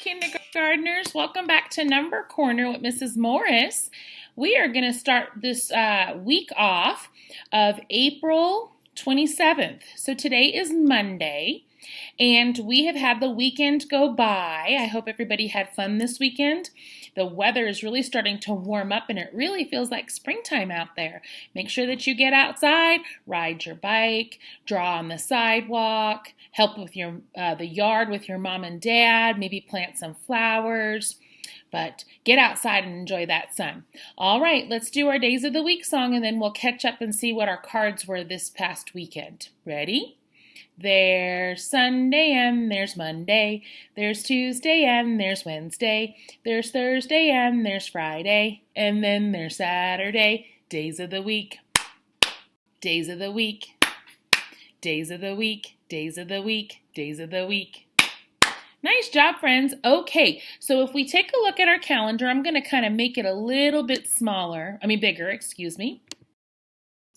kindergartners. Welcome back to Number Corner with Mrs. Morris. We are going to start this week off of April 27th. So today is Monday, and we have had the weekend go by. I hope everybody had fun this weekend. The weather is really starting to warm up, and it really feels like springtime out there. Make sure that you get outside, ride your bike, draw on the sidewalk, help with the yard with your mom and dad, maybe plant some flowers. But get outside and enjoy that sun. All right, let's do our Days of the Week song, and then we'll catch up and see what our cards were this past weekend. Ready? There's Sunday and there's Monday, there's Tuesday and there's Wednesday, there's Thursday and there's Friday, and then there's Saturday. Days of the week, days of the week, days of the week, days of the week, days of the week. Nice job, friends. Okay, so if we take a look at our calendar, I'm going to kind of make it a little bit bigger, excuse me.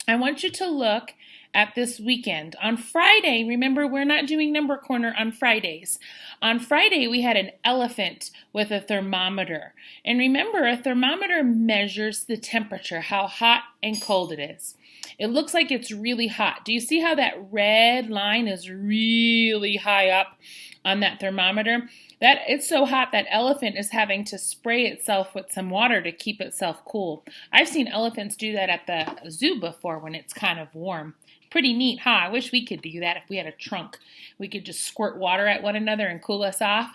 I want you to look at this weekend. On Friday, remember, we're not doing Number Corner on Fridays. On Friday, we had an elephant with a thermometer. And remember, a thermometer measures the temperature, how hot and cold it is. It looks like it's really hot. Do you see how that red line is really high up on that thermometer? That it's so hot that elephant is having to spray itself with some water to keep itself cool. I've seen elephants do that at the zoo before when it's kind of warm. Pretty neat, huh? I wish we could do that if we had a trunk. We could just squirt water at one another and cool us off.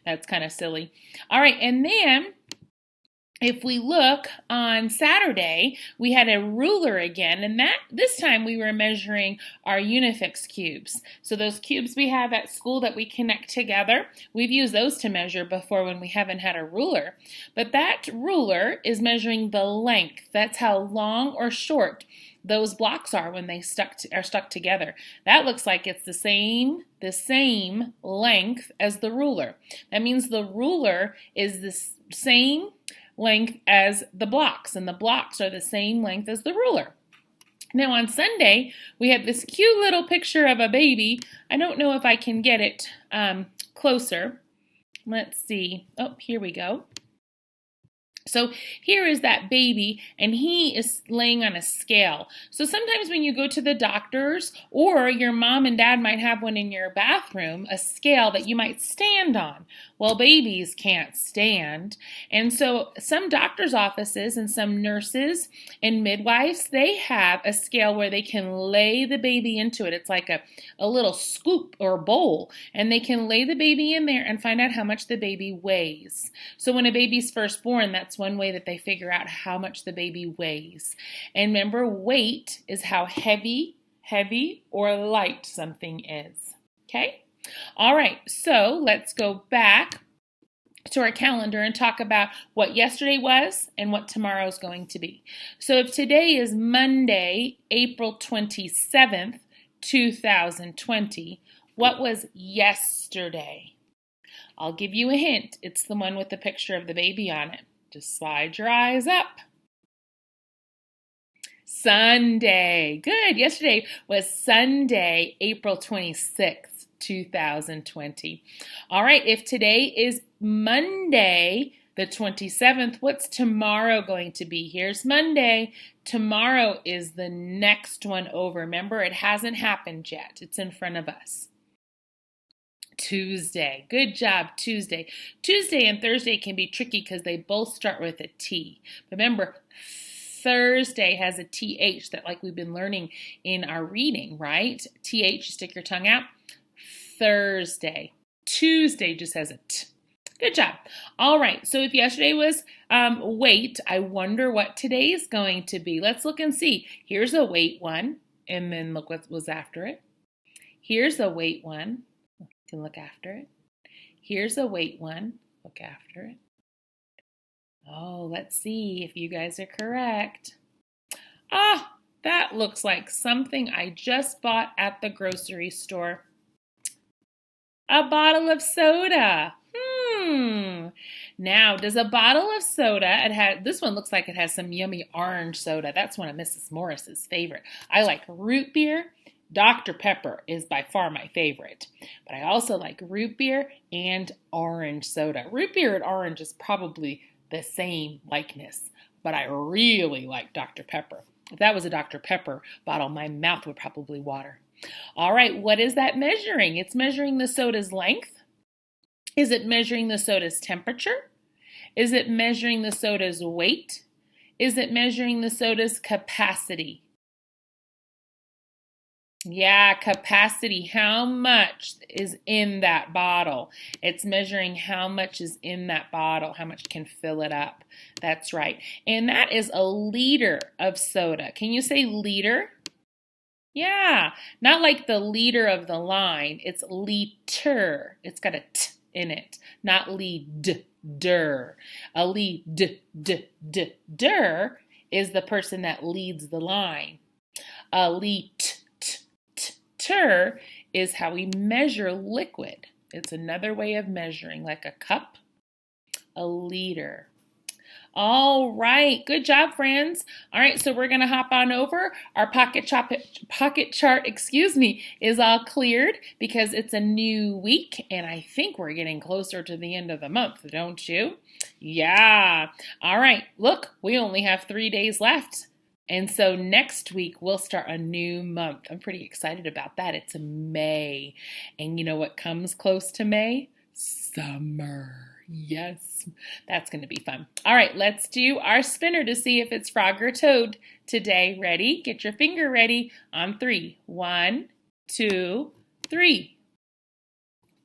That's kind of silly. All right, and then if we look on Saturday, we had a ruler again, and this time we were measuring our Unifix cubes. So those cubes we have at school that we connect together, we've used those to measure before when we haven't had a ruler. But that ruler is measuring the length. That's how long or short those blocks are when they are stuck together. That looks like it's the same length as the ruler. That means the ruler is the same length as the blocks, and the blocks are the same length as the ruler. Now on Sunday, we have this cute little picture of a baby. I don't know if I can get it closer. Let's see. Oh, here we go. So here is that baby, and he is laying on a scale. So sometimes when you go to the doctors, or your mom and dad might have one in your bathroom, a scale that you might stand on. Well, babies can't stand. And so some doctors' offices and some nurses and midwives, they have a scale where they can lay the baby into it. It's like a little scoop or bowl, and they can lay the baby in there and find out how much the baby weighs. So when a baby's first born, that's one way that they figure out how much the baby weighs. And remember, weight is how heavy or light something is. Okay? All right, so let's go back to our calendar and talk about what yesterday was and what tomorrow is going to be. So if today is Monday, April 27th, 2020, what was yesterday? I'll give you a hint. It's the one with the picture of the baby on it. Just slide your eyes up. Sunday. Good. Yesterday was Sunday, April 26th, 2020. All right. If today is Monday, the 27th, what's tomorrow going to be? Here's Monday. Tomorrow is the next one over. Remember, it hasn't happened yet. It's in front of us. Tuesday. Good job, Tuesday. Tuesday and Thursday can be tricky because they both start with a T. Remember, Thursday has a TH that like we've been learning in our reading, right? TH, you stick your tongue out. Thursday. Tuesday just has a T. Good job. All right, so if yesterday was weight, I wonder what today is going to be. Let's look and see. Here's a weight one, and then look what was after it. Here's a weight one. You can look after it. Here's a weight one. Look after it. Oh, let's see if you guys are correct. Ah, that looks like something I just bought at the grocery store. A bottle of soda. Now, does a bottle of soda, this one looks like it has some yummy orange soda. That's one of Mrs. Morris's favorite. I like root beer Dr. Pepper is by far my favorite, but I also like root beer and orange soda. Root beer and orange is probably the same likeness, but I really like Dr. Pepper. If that was a Dr. Pepper bottle, my mouth would probably water. All right, what is that measuring? It's measuring the soda's length. Is it measuring the soda's temperature? Is it measuring the soda's weight? Is it measuring the soda's capacity? Yeah, capacity. How much is in that bottle? It's measuring how much is in that bottle, how much can fill it up. That's right. And that is a liter of soda. Can you say liter? Yeah, not like the leader of the line. It's liter. It's got a t in it, not lead-der. A lead-der is the person that leads the line. A liter is how we measure liquid. It's another way of measuring, like a cup, a liter. All right, good job, friends. All right, so we're going to hop on over. Our pocket chart, is all cleared because it's a new week, and I think we're getting closer to the end of the month, don't you? Yeah. All right, look, we only have 3 days left. And so next week, we'll start a new month. I'm pretty excited about that. It's May. And you know what comes close to May? Summer. Yes, that's going to be fun. All right, let's do our spinner to see if it's frog or toad today. Ready? Get your finger ready on 3. 1, 2, 3.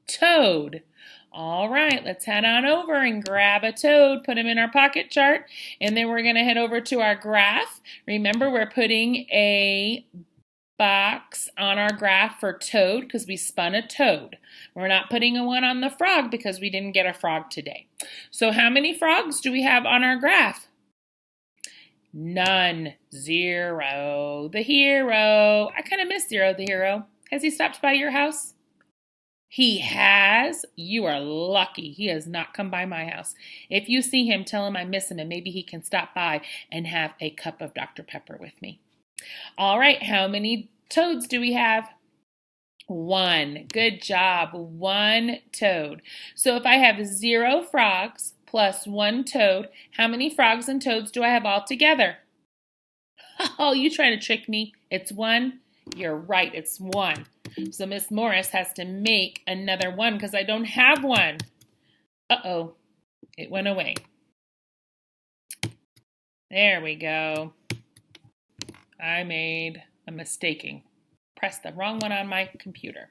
Toad. All right, let's head on over and grab a toad, put him in our pocket chart, and then we're going to head over to our graph. Remember, we're putting a box on our graph for toad because we spun a toad. We're not putting a 1 on the frog because we didn't get a frog today. So how many frogs do we have on our graph? None. 0. The hero. I kind of miss Zero the hero. Has he stopped by your house? He has. You are lucky. He has not come by my house. If you see him, tell him I miss him and maybe he can stop by and have a cup of Dr. Pepper with me. All right, how many toads do we have? 1. Good job. 1 toad. So if I have 0 frogs plus 1 toad, how many frogs and toads do I have all together? Oh, you trying to trick me? It's 1? You're right, it's 1. So Miss Morris has to make another 1 because I don't have 1. Uh-oh, it went away. There we go. I made a mistake. Pressed the wrong one on my computer.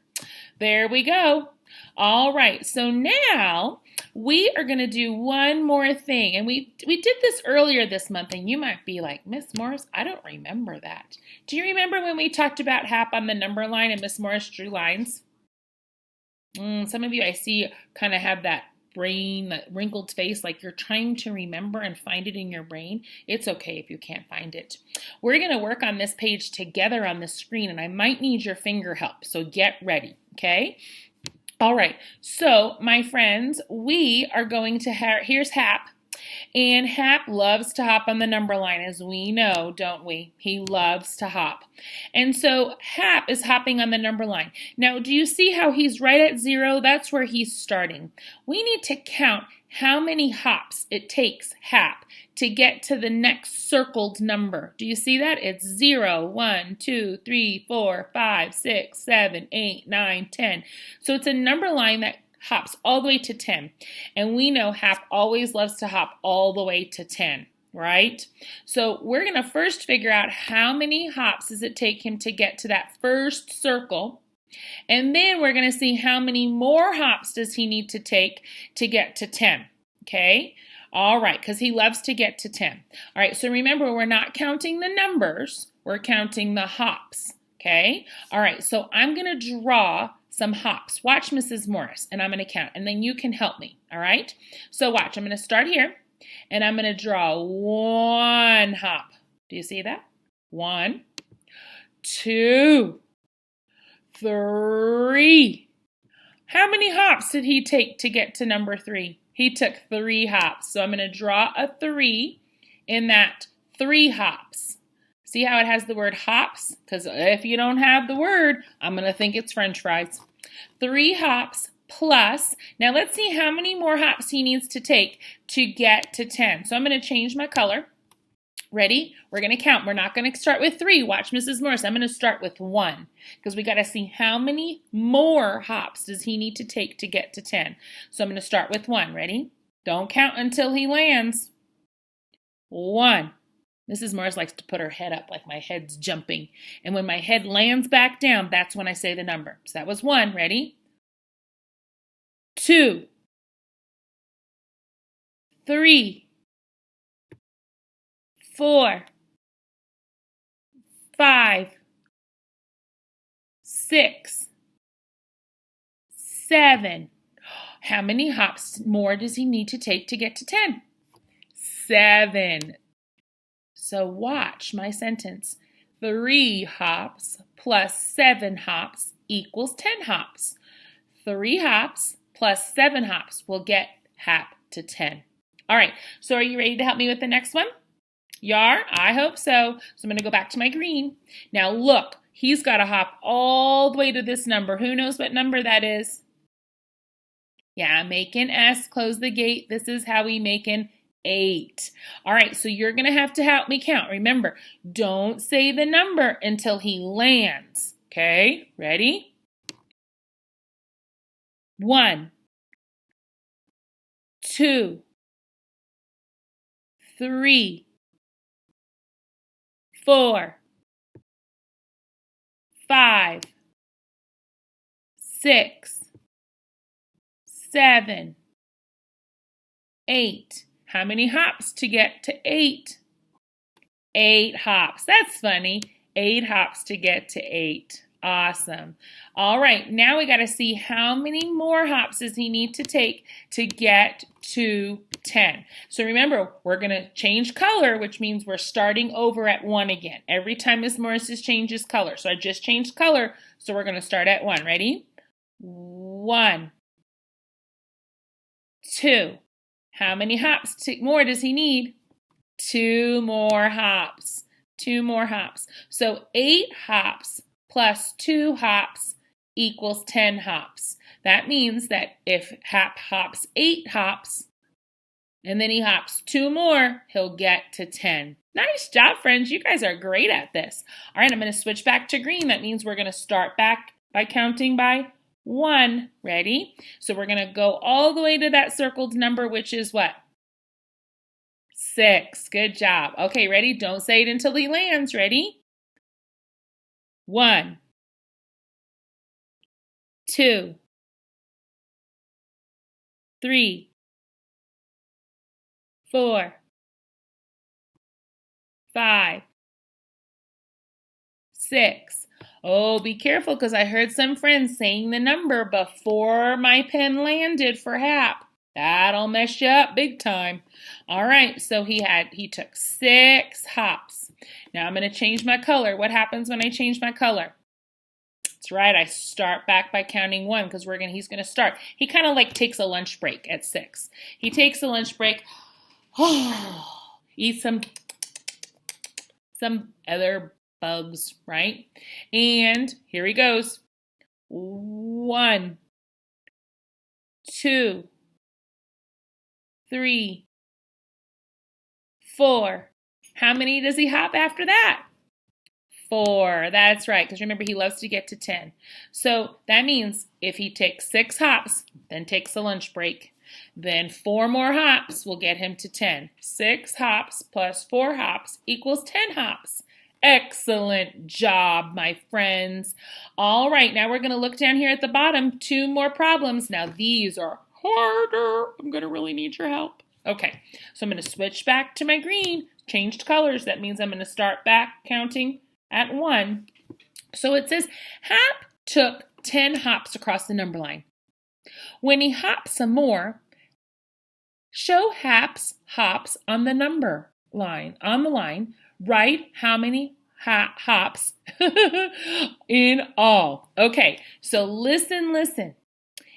There we go. All right, so now we are going to do one more thing. And we did this earlier this month, and you might be like, Miss Morris, I don't remember that. Do you remember when we talked about HAP on the number line and Miss Morris drew lines? Some of you I see kind of have that brain, that wrinkled face, like you're trying to remember and find it in your brain. It's okay if you can't find it. We're going to work on this page together on the screen, and I might need your finger help, so get ready, okay? All right, so my friends, we are going to here's HAP. And Hap loves to hop on the number line, as we know, don't we? He loves to hop. And so Hap is hopping on the number line. Now, do you see how he's right at 0? That's where he's starting. We need to count how many hops it takes Hap to get to the next circled number. Do you see that? It's 0, 1, 2, 3, 4, 5, 6, 7, 8, 9, 10. So it's a number line that hops all the way to 10. And we know Hap always loves to hop all the way to 10, right? So we're going to first figure out how many hops does it take him to get to that first circle. And then we're going to see how many more hops does he need to take to get to 10, okay? All right, because he loves to get to 10. All right, so remember, we're not counting the numbers. We're counting the hops, okay? All right, so I'm going to draw some hops. Watch Mrs. Morris, and I'm going to count, and then you can help me, all right? So watch, I'm going to start here, and I'm going to draw 1 hop. Do you see that? 1, 2, 3. How many hops did he take to get to number 3? He took 3 hops. So I'm going to draw a 3 in that 3 hops. See how it has the word hops? Because if you don't have the word, I'm going to think it's French fries. 3 hops plus, now let's see how many more hops he needs to take to get to 10. So I'm going to change my color. Ready? We're going to count. We're not going to start with 3. Watch Mrs. Morris. I'm going to start with 1 because we got to see how many more hops does he need to take to get to 10. So I'm going to start with 1. Ready? Don't count until he lands. 1. Mrs. Morris likes to put her head up like my head's jumping. And when my head lands back down, that's when I say the number. So that was 1. Ready? 2. 3. 4. 5. 6. 7. How many hops more does he need to take to get to 10? 7. So watch my sentence. 3 hops plus 7 hops equals 10 hops. 3 hops plus 7 hops will get hap to 10. All right, so are you ready to help me with the next one? You are? I hope so. So I'm going to go back to my green. Now look, he's got to hop all the way to this number. Who knows what number that is? Yeah, make an S, close the gate. This is how we make an 8. All right, so you're going to help me count. Remember, don't say the number until he lands. Okay, ready? 1, 2, 3, 4, 5, 6, 7, 8. How many hops to get to 8? 8 hops. That's funny. 8 hops to get to 8. Awesome. All right, now we got to see how many more hops does he need to take to get to 10. So remember, we're going to change color, which means we're starting over at 1 again. Every time Miss Morris changes color. So I just changed color, so we're going to start at 1. Ready? 1, 2. How many hops more does he need? 2 more hops. 2 more hops. So 8 hops plus 2 hops equals 10 hops. That means that if Hap hops 8 hops, and then he hops 2 more, he'll get to 10. Nice job, friends. You guys are great at this. All right, I'm going to switch back to green. That means we're going to start back by counting by 1. Ready? So we're going to go all the way to that circled number, which is what? 6. Good job. Okay, ready? Don't say it until he lands. Ready? 1, 2, 3, 4, 5, 6. Oh, be careful because I heard some friends saying the number before my pen landed for Hap. That'll mess you up big time. All right, so he took 6 hops. Now I'm going to change my color. What happens when I change my color? That's right, I start back by counting 1 because he's going to start. He kind of like takes a lunch break at 6. He takes a lunch break. Eat some other bugs, right? And here he goes. 1, 2, 3, 4. How many does he hop after that? 4. That's right, because remember, he loves to get to 10. So that means if he takes 6 hops, then takes a lunch break, then 4 more hops will get him to 10. 6 hops plus 4 hops equals 10 hops. Excellent job, my friends. All right, now we're going to look down here at the bottom. 2 more problems. Now these are harder. I'm going to really need your help. Okay, so I'm going to switch back to my green. Changed colors. That means I'm going to start back counting at 1. So it says, Hap took 10 hops across the number line. When he hops some more, show Hap's hops on the number line. On the line, write how many hops in all. Okay, so listen.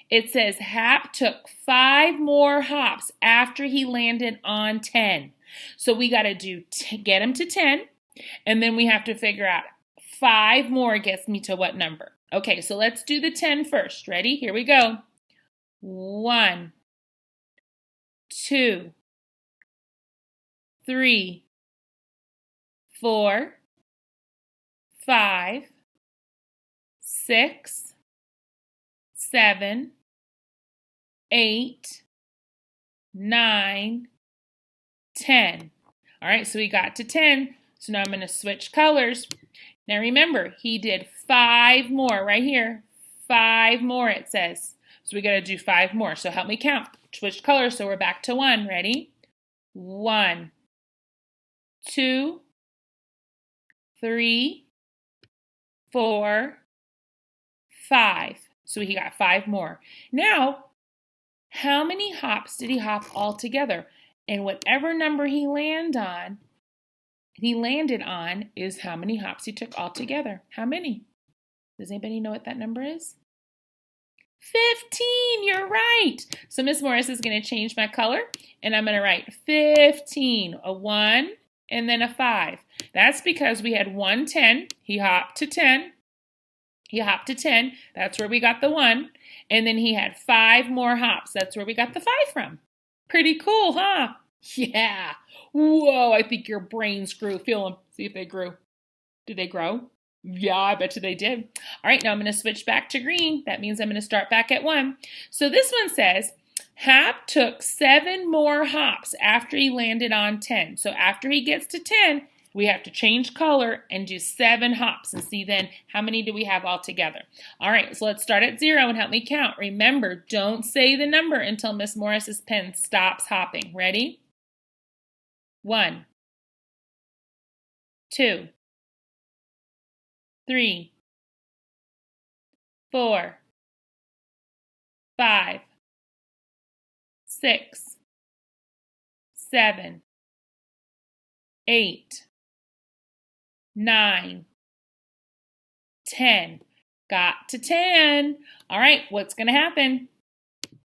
It says Hap took 5 more hops after he landed on 10. So we got to get him to 10. And then we have to figure out 5 more gets me to what number? Okay, so let's do the 10 first. Ready? Here we go. 1, 2, 3, 4, 5, 6, 7, 8, 9, 10. All right, so we got to 10. So now I'm going to switch colors. Now remember, he did 5 more right here. 5 more, it says. So we got to do 5 more. So help me count. Switch colors, so we're back to 1. Ready? 1, 2, 3, 4, 5. So he got 5 more. Now, how many hops did he hop all together? And whatever number he landed on is how many hops he took all together. How many? Does anybody know what that number is? 15, you're right. So Miss Morris is going to change my color, and I'm going to write 15, a 1 and then a 5. That's because we had 1, 10. He hopped to 10. He hopped to 10. That's where we got the 1. And then he had 5 more hops. That's where we got the 5 from. Pretty cool, huh? Yeah. Whoa, I think your brains grew. Feel them. See if they grew. Did they grow? Yeah, I bet you they did. All right, now I'm going to switch back to green. That means I'm going to start back at 1. So this one says, Hap took 7 more hops after he landed on 10. So after he gets to 10, we have to change color and do 7 hops and see then how many do we have all together. All right, so let's start at 0 and help me count. Remember, don't say the number until Miss Morris's pen stops hopping. Ready? 1, 2, 3, 4, 5, 6, 7, 8, 9, 10. Got to 10. All right, what's going to happen?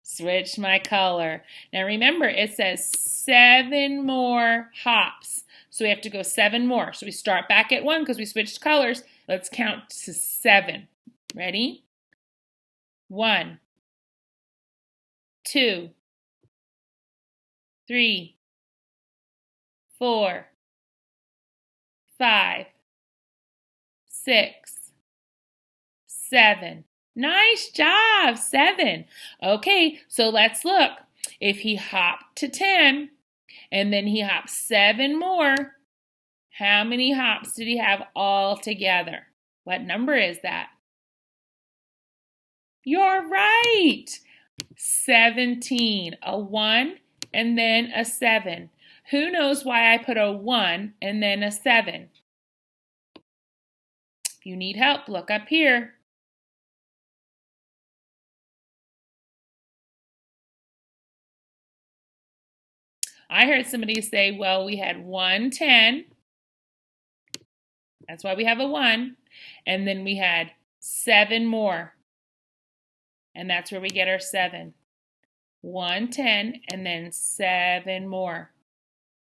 Switch my color. Now remember, it says 7 more hops. So we have to go 7 more. So we start back at 1 because we switched colors. Let's count to 7. Ready? 1, 2, 3, 4, 5, 6, 7. Nice job, 7. Okay, so let's look. If he hopped to 10 and then he hopped 7 more, how many hops did he have all together? What number is that? You're right. 17. A 1 and then a 7. Who knows why I put a 1 and then a 7? If you need help, look up here. I heard somebody say, well, we had 1, 10. That's why we have a 1. And then we had 7 more. And that's where we get our 7. 1, 10, and then 7 more.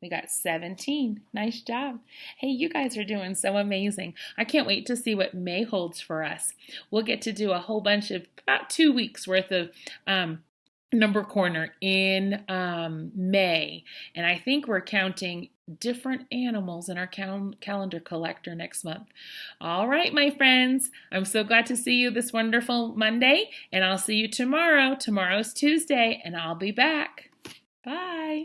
We got 17. Nice job. Hey, you guys are doing so amazing. I can't wait to see what May holds for us. We'll get to do a whole bunch of, about 2 weeks worth of number corner in May. And I think we're counting different animals in our calendar collector next month. All right, my friends, I'm so glad to see you this wonderful Monday, and I'll see you tomorrow. Tomorrow's Tuesday, and I'll be back. Bye.